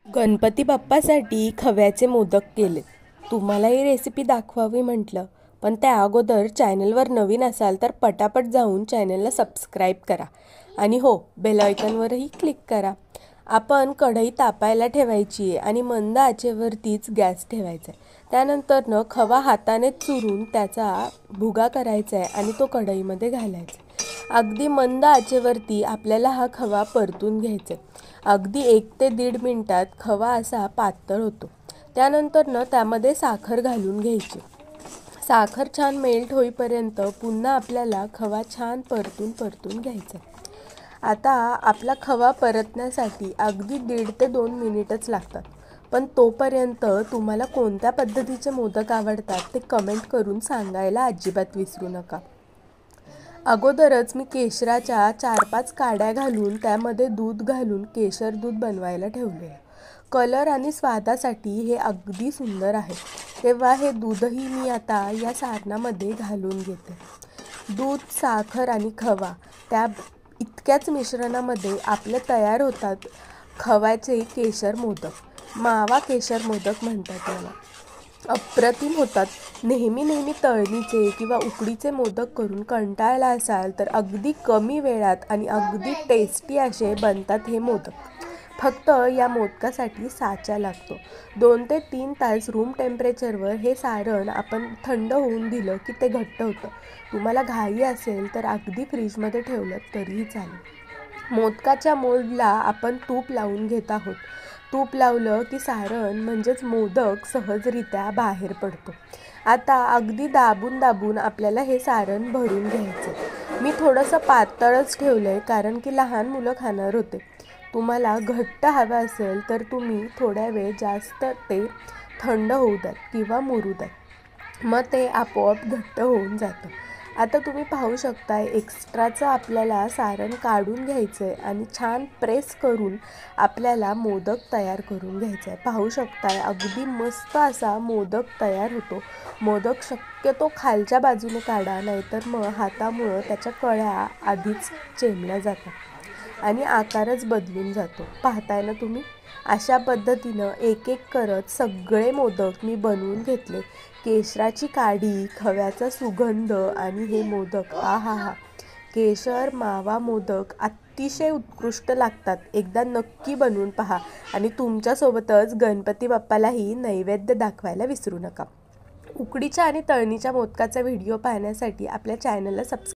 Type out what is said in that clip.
गणपती बाप्पासाठी खव्याचे मोदक केले। तुम्हाला ही रेसिपी दाखवावी म्हटलं, पण त्या अगोदर चॅनलवर नवीन असाल तर पटापट जाऊन चॅनलला सबस्क्राईब करा आणि हो, बेल आयकॉनवरही क्लिक करा। आपण कढई तापायला ठेवायची आहे आणि मंद आचेवरतीच गॅस ठेवायचा आहे। त्यानंतर खवा हाताने चुरून त्याचा भुगा करायचा आहे आणि तो कढईमध्ये घालायचा। अगदी मंद आचेवरती आपल्याला हा खवा परतून घ्यायचा। अगदी 1 ते 1.5 मिनिटात खवा असा पातळ होतो। त्यानंतर त्यामध्ये साखर घालून घ्यायची। साखर छान मेल्ट होईपर्यंत पुन्हा आपल्याला खवा छान परतून घ्यायचा। आता आपला खवा परतण्यासाठी अगदी 1.5 ते 2 मिनिटच लागतात। पण तोपर्यंत तुम्हाला कोणत्या पद्धतीचे मोदक आवडतात ते कमेंट करून सांगायला अजिबात विसरू नका। अगोदरच मी केशराच्या 4-5 काड्या घालून त्यामध्ये दूध घालून केशर दूध बनवायला ठेवले। कलर आणि स्वादासाठी हे अगदी सुंदर आहे। तेव्हा हे दूधही मी आता या सारणामध्ये घालून घेते। दूध, साखर आणि खवा त्या इतक्याच मिश्रणामध्ये आपले तयार होतात खव्याचे केशर मोदक। मावा केशर मोदक म्हणतात याला। अप्रतिम होतात। नेहमी तळणीचे किंवा उकडीचे मोदक करून कंटाळला असाल तर अगदी कमी वेळात आणि अगदी टेस्टी असे बनतात हे मोदक। फक्त या मोदकासाठी साचा लागतो। 2 ते 3 तास रूम टेम्परेचरवर हे सारण आपण थंड होऊन दिलं की ते घट्ट होतं। तुम्हाला घाई असेल तर अगदी फ्रीजमध्ये ठेवलं तरीही चालेल। मोदकाच्या मोल्डला आपण तूप लावून घेत आहोत। तूप लावलं की सारण म्हणजेच मोदक सहजरित्या बाहेर पडतो। आता अगदी दाबून आपल्याला हे सारण भरून घ्यायचं। मी थोडंसं पातळच ठेवलंय कारण की लहान मुलं खाणार होते। तुम्हाला घट्ट हवं असेल तर तुम्ही थोड्या वेळ जास्त ते थंड होऊ द्यात किंवा मुरू द्यात, मग ते आपोआप घट्ट होऊन जातं। आता तुम्ही पाहू शकताय एक्स्ट्राचं आपल्याला सारण काढून घ्यायचं आहे आणि छान प्रेस करून आपल्याला मोदक तयार करून घ्यायचं आहे। पाहू शकताय अगदी मस्त असा मोदक तयार होतो। मोदक शक्यतो खालच्या बाजूने काढा, नाहीतर मग हातामुळं त्याच्या कळ्या आधीच चेंबल्या जातात आणि आकारच बदलून जातो। पाहताय ना तुम्ही? अशा पद्धतीनं एक करत सगळे मोदक मी बनवून घेतले। केशराची काडी, खव्याचा सुगंध आणि हे मोदक, आहाहा! केशर मावा मोदक अतिशय उत्कृष्ट लागतात। एकदा नक्की बनवून पहा आणि तुमच्यासोबतच गणपती बाप्पालाही नैवेद्य दाखवायला विसरू नका। उकडीच्या आणि तळणीच्या मोदकाचा व्हिडिओ पाहण्यासाठी आपल्या चॅनलला सबस्क्राईब